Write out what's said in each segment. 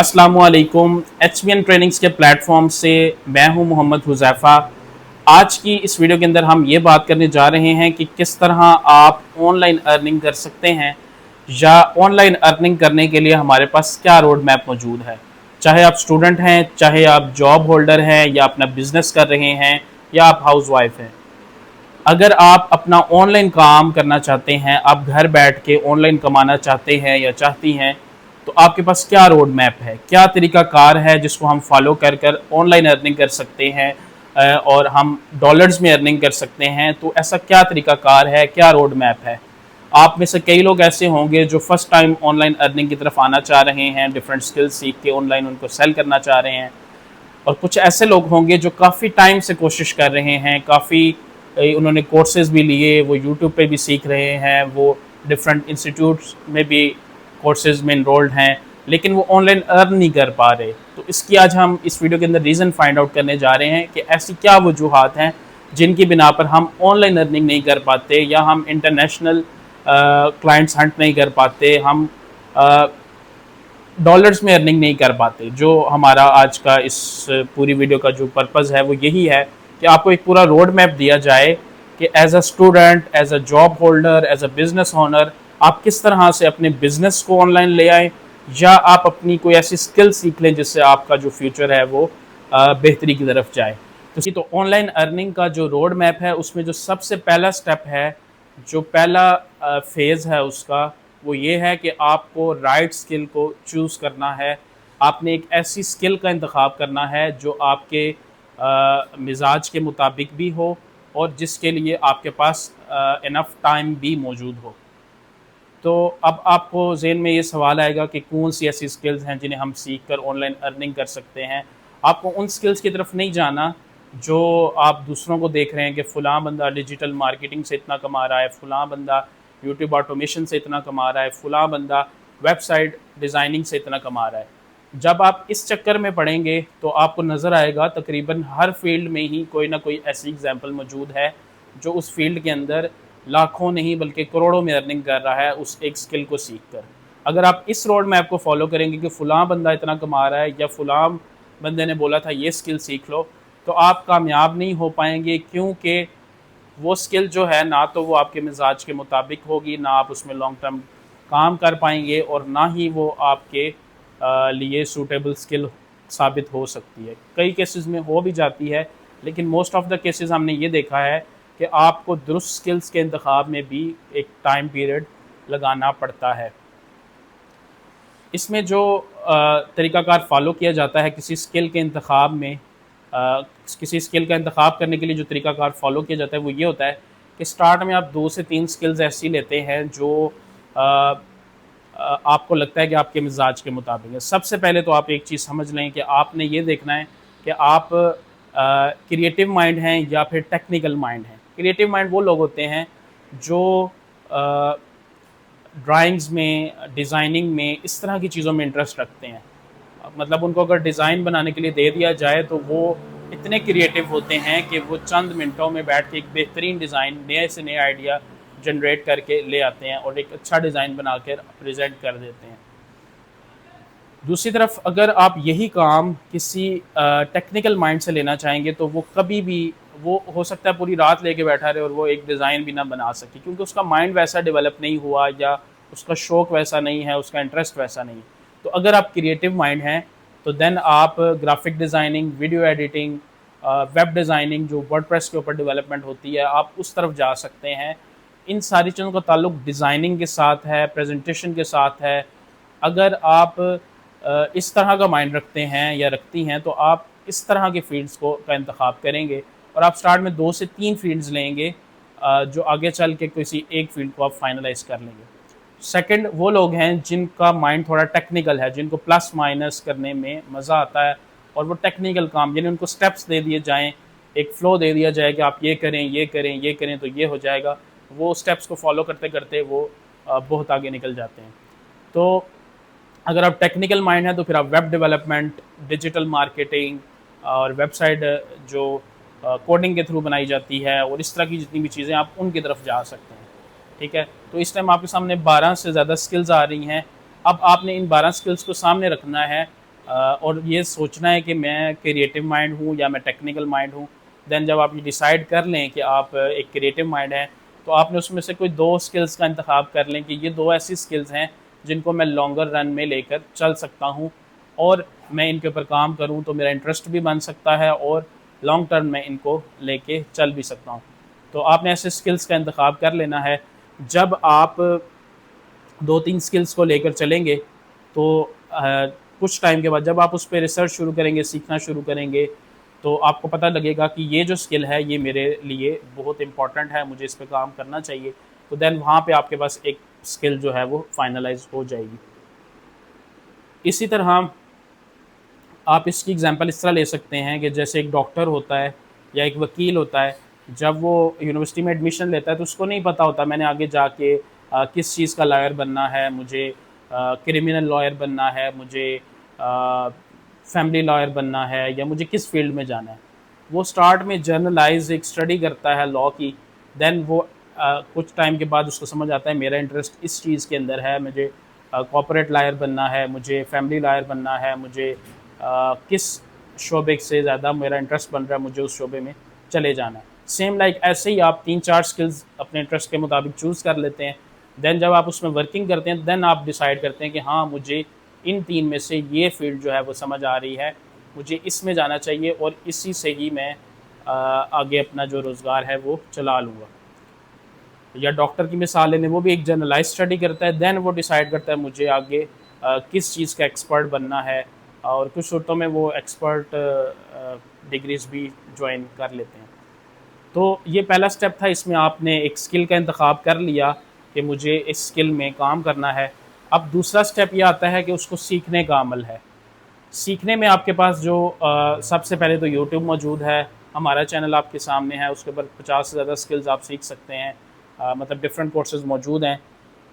अस्सलामुअलैकुम। HBN trainings के platform से मैं हूं मोहम्मद हुज़ैफ़ा। आज की इस वीडियो के अंदर हम ये बात करने जा रहे हैं कि किस तरह आप ऑनलाइन अर्निंग कर सकते हैं या ऑनलाइन अर्निंग करने के लिए हमारे पास क्या रोड मैप मौजूद है। चाहे आप स्टूडेंट हैं, चाहे आप जॉब होल्डर हैं, या अपना बिजनेस कर रहे हैं, या आप हाउस वाइफ हैं। अगर आप अपना ऑनलाइन काम करना चाहते हैं, आप घर बैठ के ऑनलाइन कमाना चाहते हैं या चाहती हैं, तो आपके पास क्या रोड मैप है, क्या तरीका कार है जिसको हम फॉलो कर कर ऑनलाइन अर्निंग कर सकते हैं और हम डॉलर्स में अर्निंग कर सकते हैं। तो ऐसा क्या तरीका कार है, क्या रोड मैप है। आप में से कई लोग ऐसे होंगे जो फर्स्ट टाइम ऑनलाइन अर्निंग की तरफ आना चाह रहे हैं, डिफरेंट स्किल्स सीख के ऑनलाइन उनको सेल करना चाह रहे हैं। और कुछ ऐसे लोग होंगे जो काफ़ी टाइम से कोशिश कर रहे हैं, काफ़ी उन्होंने कोर्सेज भी लिए, वो यूट्यूब पे भी सीख रहे हैं, वो डिफरेंट इंस्टीट्यूट्स में भी कोर्सेज में इनरोल्ड हैं, लेकिन वो ऑनलाइन अर्न नहीं कर पा रहे। तो इसकी आज हम इस वीडियो के अंदर रीज़न फाइंड आउट करने जा रहे हैं कि ऐसी क्या वजूहात हैं जिनकी बिना पर हम ऑनलाइन अर्निंग नहीं कर पाते, या हम इंटरनेशनल क्लाइंट्स हंट नहीं कर पाते, हम डॉलर्स में अर्निंग नहीं कर पाते। जो हमारा आज का इस पूरी वीडियो का जो पर्पज़ है वो यही है कि आपको एक पूरा रोड मैप दिया जाए कि as a student, as a job holder, as a business owner आप किस तरह से अपने बिजनेस को ऑनलाइन ले आएँ, या आप अपनी कोई ऐसी स्किल सीख लें जिससे आपका जो फ्यूचर है वो बेहतरी की तरफ जाए। तो ऑनलाइन अर्निंग का जो रोड मैप है उसमें जो सबसे पहला स्टेप है, जो पहला फेज़ है उसका, वो ये है कि आपको राइट स्किल को चूज़ करना है। आपने एक ऐसी स्किल का इंतखाब करना है जो आपके मिजाज के मुताबिक भी हो और जिसके लिए आपके पास इनफ टाइम भी मौजूद हो। तो अब आपको ज़हन में ये सवाल आएगा कि कौन सी ऐसी स्किल्स हैं जिन्हें हम सीख कर ऑनलाइन अर्निंग कर सकते हैं। आपको उन स्किल्स की तरफ नहीं जाना जो आप दूसरों को देख रहे हैं कि फ़लाँ बंदा डिजिटल मार्केटिंग से इतना कमा रहा है, फ़लाँ बंदा यूट्यूब ऑटोमेशन से इतना कमा रहा है, फ़लाँ बंदा वेबसाइट डिज़ाइनिंग से इतना कमा रहा है। जब आप इस चक्कर में पड़ेंगे तो आपको नज़र आएगा तकरीबन हर फील्ड में ही कोई ना कोई ऐसी एग्जाम्पल मौजूद है जो उस फील्ड के अंदर लाखों नहीं बल्कि करोड़ों में अर्निंग कर रहा है उस एक स्किल को सीख कर। अगर आप इस रोड मैप को फॉलो करेंगे कि फ़लाँ बंदा इतना कमा रहा है या फ़लाँ बंदे ने बोला था ये स्किल सीख लो, तो आप कामयाब नहीं हो पाएंगे, क्योंकि वो स्किल जो है ना तो वो आपके मिजाज के मुताबिक होगी, ना आप उसमें लॉन्ग टर्म काम कर पाएंगे, और ना ही वो आपके लिए सूटेबल स्किल साबित हो सकती है। कई केसेस में हो भी जाती है, लेकिन मोस्ट ऑफ़ द केसेस हमने ये देखा है कि आपको दुरुस्त स्किल्स के इंतखाब में भी एक टाइम पीरियड लगाना पड़ता है। इसमें जो तरीक़ाकार फ़ॉलो किया जाता है किसी स्किल के इंतखाब में, किसी स्किल का इंतखाब करने के लिए जो तरीक़ाकार फ़ॉलो किया जाता है वो ये होता है कि स्टार्ट में आप 2 से 3 स्किल्स ऐसी लेते हैं जो आपको लगता है कि आपके मिजाज के मुताबिक है। सबसे पहले तो आप एक चीज़ समझ लें कि आपने ये देखना है कि आप क्रिएटिव माइंड हैं या फिर टेक्निकल माइंड हैं। क्रिएटिव माइंड वो लोग होते हैं जो ड्राइंग्स में, डिज़ाइनिंग में, इस तरह की चीज़ों में इंटरेस्ट रखते हैं। मतलब उनको अगर डिज़ाइन बनाने के लिए दे दिया जाए तो वो इतने क्रिएटिव होते हैं कि वो चंद मिनटों में बैठ के एक बेहतरीन डिज़ाइन, नए से नए आइडिया जनरेट करके ले आते हैं और एक अच्छा डिज़ाइन बना कर प्रेजेंट कर देते हैं। दूसरी तरफ अगर आप यही काम किसी टेक्निकल माइंड से लेना चाहेंगे तो वो कभी भी, वो हो सकता है पूरी रात लेके बैठा रहे और वो एक डिज़ाइन भी ना बना सके, क्योंकि उसका माइंड वैसा डेवलप नहीं हुआ, या उसका शौक़ वैसा नहीं है, उसका इंटरेस्ट वैसा नहीं। तो अगर आप क्रिएटिव माइंड हैं तो देन आप graphic designing, video editing, web designing जो वर्डप्रेस के ऊपर डेवलपमेंट होती है, आप उस तरफ जा सकते हैं। इन सारी चीज़ों का ताल्लुक डिज़ाइनिंग के साथ है, प्रेजेंटेशन के साथ है। अगर आप इस तरह का माइंड रखते हैं या रखती हैं तो आप इस तरह के फ़ील्ड्स का इंतखाब करेंगे, और आप स्टार्ट में 2 से 3 फ़ील्ड्स लेंगे जो आगे चल के किसी एक फ़ील्ड को आप फाइनलाइज़ कर लेंगे। सेकंड, वो लोग हैं जिनका माइंड थोड़ा टेक्निकल है, जिनको प्लस माइनस करने में मज़ा आता है, और वो टेक्निकल काम, यानी उनको स्टेप्स दे दिए जाएँ, एक फ़्लो दे दिया जाए कि आप ये करें, ये करें, ये करें तो ये हो जाएगा। वो स्टेप्स को फॉलो करते करते वो बहुत आगे निकल जाते हैं। तो अगर आप टेक्निकल माइंड है तो फिर आप वेब डेवलपमेंट, डिजिटल मार्केटिंग और वेबसाइट जो कोडिंग के थ्रू बनाई जाती है और इस तरह की जितनी भी चीज़ें, आप उनकी तरफ जा सकते हैं। ठीक है, तो इस टाइम आपके सामने 12 से ज़्यादा स्किल्स आ रही हैं। अब आपने इन 12 स्किल्स को सामने रखना है और ये सोचना है कि मैं क्रिएटिव माइंड हूँ या मैं टेक्निकल माइंड हूँ। देन जब आप ये डिसाइड कर लें कि आप एक क्रिएटिव माइंड है, तो आपने उसमें से कोई दो स्किल्स का इंतखाब कर लें कि ये दो ऐसी स्किल्स हैं जिनको मैं लॉन्गर रन में लेकर चल सकता हूँ, और मैं इनके ऊपर काम करूँ तो मेरा इंटरेस्ट भी बन सकता है और लॉन्ग टर्म में इनको लेके चल भी सकता हूँ। तो आपने ऐसे स्किल्स का इंतखाब कर लेना है। जब आप दो तीन स्किल्स को लेकर चलेंगे तो कुछ टाइम के बाद जब आप उस पर रिसर्च शुरू करेंगे, सीखना शुरू करेंगे, तो आपको पता लगेगा कि ये जो स्किल है ये मेरे लिए बहुत इंपॉर्टेंट है, मुझे इस पर काम करना चाहिए। तो देन वहाँ पे आपके पास एक स्किल जो है वो फाइनलाइज हो जाएगी। इसी तरह आप इसकी एग्जांपल इस तरह ले सकते हैं कि जैसे एक डॉक्टर होता है या एक वकील होता है, जब वो यूनिवर्सिटी में एडमिशन लेता है तो उसको नहीं पता होता मैंने आगे जाके किस चीज़ का लॉयर बनना है, मुझे क्रिमिनल लॉयर बनना है, मुझे फैमिली लॉयर बनना है, या मुझे किस फील्ड में जाना है। वो स्टार्ट में जर्नलाइज एक स्टडी करता है लॉ की। देन वो कुछ टाइम के बाद उसको समझ आता है मेरा इंटरेस्ट इस चीज़ के अंदर है, मुझे कॉर्पोरेट लॉयर बनना है, मुझे फैमिली लॉयर बनना है, मुझे किस शोबे से ज़्यादा मेरा इंटरेस्ट बन रहा है, मुझे उस शोबे में चले जाना है। सेम लाइक ऐसे ही आप तीन चार स्किल्स अपने इंटरेस्ट के मुताबिक चूज़ कर लेते हैं। देन जब आप उसमें वर्किंग करते हैं, देन आप डिसाइड करते हैं कि हाँ, मुझे इन तीन में से ये फील्ड जो है वो समझ आ रही है, मुझे इसमें जाना चाहिए और इसी से ही मैं आगे अपना जो रोज़गार है वो चला लूँगा। या डॉक्टर की मिसाल लेने, वो भी एक जनरलाइज स्टडी करता है, देन वो डिसाइड करता है मुझे आगे किस चीज़ का एक्सपर्ट बनना है, और कुछ सूरतों में वो एक्सपर्ट डिग्रीज भी ज्वाइन कर लेते हैं। तो ये पहला स्टेप था, इसमें आपने एक स्किल का इंतखाब कर लिया कि मुझे इस स्किल में काम करना है। अब दूसरा स्टेप ये आता है कि उसको सीखने का अमल है। सीखने में आपके पास जो सबसे पहले तो यूट्यूब मौजूद है, हमारा चैनल आपके सामने है, उसके ऊपर 50 से ज़्यादा स्किल्स आप सीख सकते हैं। मतलब डिफरेंट कोर्सेज मौजूद हैं।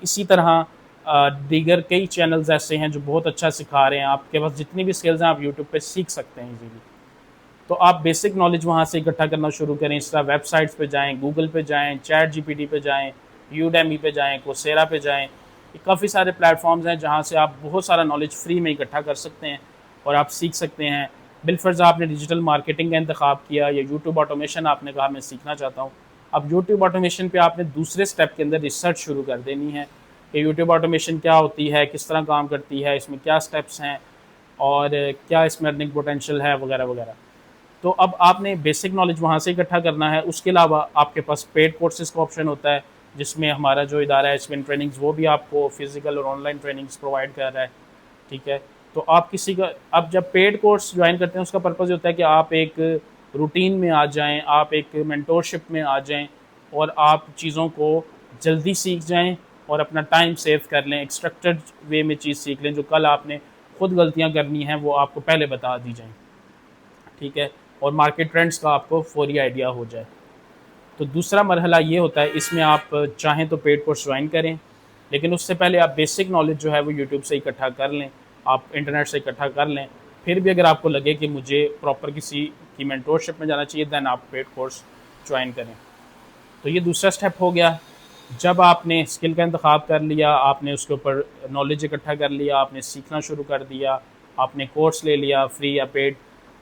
इसी तरह दीगर कई चैनल्स ऐसे हैं जो बहुत अच्छा सिखा रहे हैं। आपके पास जितनी भी स्किल्स हैं आप यूट्यूब पे सीख सकते हैं इजीली। तो आप बेसिक नॉलेज वहाँ से इकट्ठा करना शुरू करें। इस तरह वेबसाइट्स पे जाएँ, गूगल पे जाएँ, चैट जीपीटी पे जाएँ, यूडेमी पे जाएँ, कोसेरा पे जाएँ। ये काफ़ी सारे प्लेटफॉर्म्स हैं जहाँ से आप बहुत सारा नॉलेज फ्री में इकट्ठा कर सकते हैं और आप सीख सकते हैं। बिलफर्ज आपने डिजिटल मार्केटिंग का इंतखाब किया या यूट्यूब ऑटोमेशन आपने कहा मैं सीखना चाहता हूँ। अब यूट्यूब ऑटोमेशन पे आपने दूसरे स्टेप के अंदर रिसर्च शुरू कर देनी है कि यूट्यूब ऑटोमेशन क्या होती है, किस तरह काम करती है, इसमें क्या स्टेप्स हैं और क्या इसमें अर्निंग पोटेंशियल है वगैरह वगैरह। तो अब आपने बेसिक नॉलेज वहाँ से इकट्ठा करना है। उसके अलावा आपके पास पेड कोर्सेज़ का ऑप्शन होता है, जिसमें हमारा जो इदारा है स्पिन ट्रेनिंग्स, वो भी आपको फिज़िकल और ऑनलाइन ट्रेनिंग्स प्रोवाइड कर रहा है। ठीक है, तो आप किसी का अब जब पेड कोर्स ज्वाइन करते हैं उसका पर्पज़ होता है कि आप एक रूटीन में आ जाएं, आप एक मेंटोरशिप में आ जाएं और आप चीज़ों को जल्दी सीख जाएं और अपना टाइम सेव कर लें, एक स्ट्रक्चर्ड वे में चीज़ सीख लें, जो कल आपने खुद गलतियां करनी हैं वो आपको पहले बता दी जाएं। ठीक है, और मार्केट ट्रेंड्स का आपको फौरी आइडिया हो जाए। तो दूसरा मरहला ये होता है, इसमें आप चाहें तो पेड कोर्स ज्वाइन करें, लेकिन उससे पहले आप बेसिक नॉलेज जो है वो यूट्यूब से इकट्ठा कर लें, आप इंटरनेट से इकट्ठा कर लें। फिर भी अगर आपको लगे कि मुझे प्रॉपर किसी की मेंटोरशिप में जाना चाहिए, दैन आप पेड कोर्स ज्वाइन करें। तो ये दूसरा स्टेप हो गया। जब आपने स्किल का इंतखाब कर लिया, आपने उसके ऊपर नॉलेज इकट्ठा कर लिया, आपने सीखना शुरू कर दिया, आपने कोर्स ले लिया फ्री या पेड,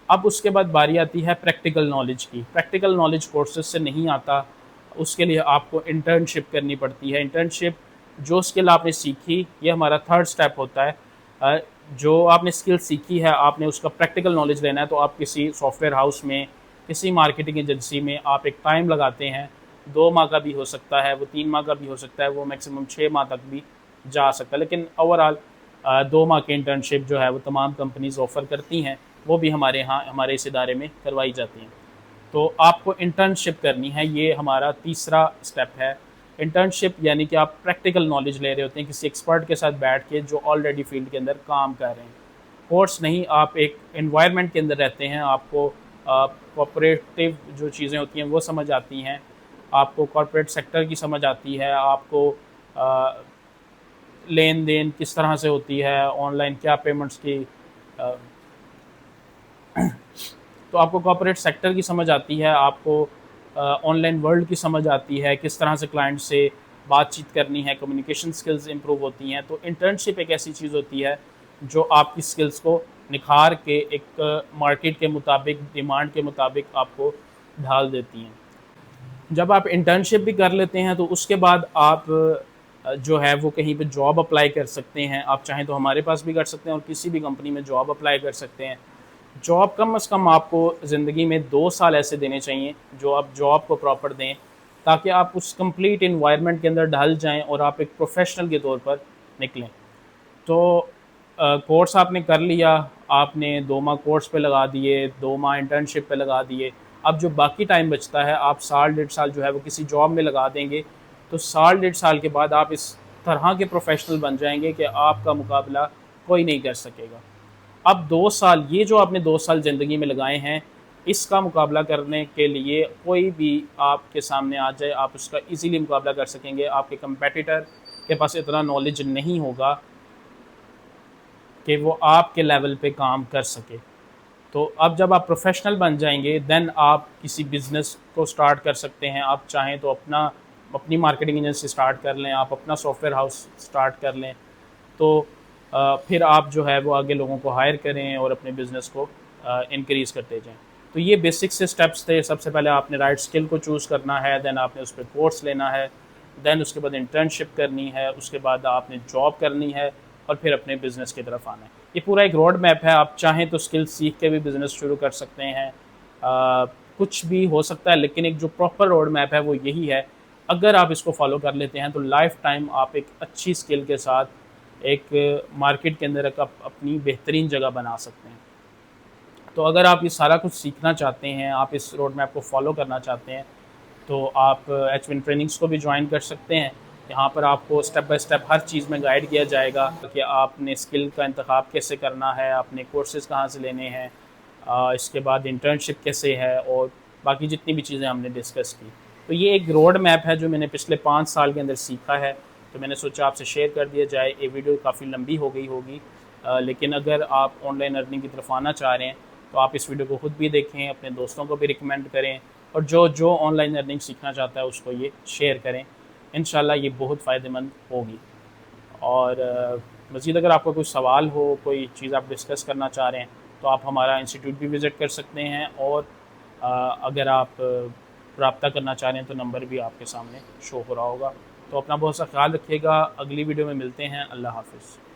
अब उसके बाद बारी आती है प्रैक्टिकल नॉलेज की। प्रैक्टिकल नॉलेज कोर्सेज से नहीं आता, उसके लिए आपको इंटर्नशिप करनी पड़ती है। इंटर्नशिप, जो स्किल आपने सीखी, ये हमारा थर्ड स्टेप होता है। जो आपने स्किल सीखी है, आपने उसका प्रैक्टिकल नॉलेज लेना है, तो आप किसी सॉफ्टवेयर हाउस में, किसी मार्केटिंग एजेंसी में आप एक टाइम लगाते हैं। 2 माह का भी हो सकता है, वो 3 माह का भी हो सकता है, वो मैक्सिमम 6 माह तक भी जा सकता है, लेकिन ओवरऑल 2 माह की इंटर्नशिप जो है वो तमाम कंपनीज ऑफ़र करती हैं, वो भी हमारे यहाँ हमारे इस इदारे में करवाई जाती हैं। तो आपको इंटर्नशिप करनी है, ये हमारा तीसरा स्टेप है। इंटर्नशिप यानी कि आप प्रैक्टिकल नॉलेज ले रहे होते हैं किसी एक्सपर्ट के साथ बैठ के, जो ऑलरेडी फील्ड के अंदर काम कर रहे हैं। कोर्स नहीं, आप एक एनवायरनमेंट के अंदर रहते हैं, आपको कॉपरेटिव जो चीज़ें होती हैं वो समझ आती हैं, आपको कॉर्पोरेट सेक्टर की समझ आती है, आपको लेन देन किस तरह से होती है, ऑनलाइन क्या पेमेंट्स की, तो आपको कॉर्पोरेट सेक्टर की समझ आती है, आपको ऑनलाइन वर्ल्ड की समझ आती है, किस तरह से क्लाइंट से बातचीत करनी है, कम्युनिकेशन स्किल्स इंप्रूव होती हैं। तो इंटर्नशिप एक ऐसी चीज़ होती है जो आपकी स्किल्स को निखार के एक मार्केट के मुताबिक, डिमांड के मुताबिक आपको ढाल देती हैं। जब आप इंटर्नशिप भी कर लेते हैं तो उसके बाद आप जो है वो कहीं पे जॉब अप्लाई कर सकते हैं। आप चाहें तो हमारे पास भी कर सकते हैं और किसी भी कंपनी में जॉब अप्लाई कर सकते हैं। जॉब कम से कम आपको ज़िंदगी में 2 साल ऐसे देने चाहिए जो आप जॉब को प्रॉपर दें, ताकि आप उस कंप्लीट इन्वायरमेंट के अंदर ढल जाएं और आप एक प्रोफेशनल के तौर पर निकलें। तो कोर्स आपने कर लिया, आपने 2 माह कोर्स पे लगा दिए, 2 माह इंटर्नशिप पे लगा दिए। अब जो बाकी टाइम बचता है आप साल 1.5 साल जो है वो किसी जॉब में लगा देंगे, तो साल 1.5 साल के बाद आप इस तरह के प्रोफेशनल बन जाएंगे कि आपका मुकाबला कोई नहीं कर सकेगा। अब 2 साल, ये जो आपने 2 साल ज़िंदगी में लगाए हैं, इसका मुकाबला करने के लिए कोई भी आपके सामने आ जाए, आप उसका इजीली मुकाबला कर सकेंगे। आपके कंपेटिटर के पास इतना नॉलेज नहीं होगा कि वो आपके लेवल पे काम कर सके। तो अब जब आप प्रोफेशनल बन जाएंगे, देन आप किसी बिज़नेस को स्टार्ट कर सकते हैं। आप चाहें तो अपनी मार्केटिंग एजेंसी स्टार्ट कर लें, आप अपना सॉफ्टवेयर हाउस स्टार्ट कर लें। तो फिर आप जो है वो आगे लोगों को हायर करें और अपने बिज़नेस को इंक्रीज़ करते जाएं। तो ये बेसिक से स्टेप्स थे। सबसे पहले आपने राइट स्किल को चूज़ करना है, देन आपने उस पर कोर्स लेना है, देन उसके बाद इंटर्नशिप करनी है, उसके बाद आपने जॉब करनी है और फिर अपने बिज़नेस की तरफ आना है। ये पूरा एक रोड मैप है। आप चाहें तो स्किल सीख के भी बिज़नेस शुरू कर सकते हैं। कुछ भी हो सकता है, लेकिन एक जो प्रॉपर रोड मैप है वो यही है। अगर आप इसको फॉलो कर लेते हैं तो लाइफ टाइम आप एक अच्छी स्किल के साथ एक मार्केट के अंदर एक अपनी बेहतरीन जगह बना सकते हैं। तो अगर आप ये सारा कुछ सीखना चाहते हैं, आप इस रोड मैप को फॉलो करना चाहते हैं, तो आप H1 ट्रेनिंग्स को भी ज्वाइन कर सकते हैं। यहाँ पर आपको स्टेप बाय स्टेप हर चीज़ में गाइड किया जाएगा कि आपने स्किल का इंतखाब कैसे करना है, आपने कोर्सेज़ कहाँ से लेने हैं, इसके बाद इंटर्नशिप कैसे है और बाकी जितनी भी चीज़ें हमने डिस्कस की। तो ये एक रोड मैप है जो मैंने पिछले 5 साल के अंदर सीखा है, तो मैंने सोचा आपसे शेयर कर दिया जाए। ये वीडियो काफ़ी लंबी हो गई होगी, लेकिन अगर आप ऑनलाइन अर्निंग की तरफ आना चाह रहे हैं तो आप इस वीडियो को ख़ुद भी देखें, अपने दोस्तों को भी रिकमेंड करें और जो जो ऑनलाइन अर्निंग सीखना चाहता है उसको ये शेयर करें। इंशाल्लाह ये बहुत फ़ायदेमंद होगी। और मज़ीद अगर आपका कोई सवाल हो, कोई चीज़ आप डिस्कस करना चाह रहे हैं, तो आप हमारा इंस्टीट्यूट भी विज़िट कर सकते हैं। और अगर आप रब्ता करना चाह रहे हैं तो नंबर भी आपके सामने शो हो रहा होगा। तो अपना बहुत सा ख्याल रखिएगा। अगली वीडियो में मिलते हैं। अल्लाह हाफ़िज़।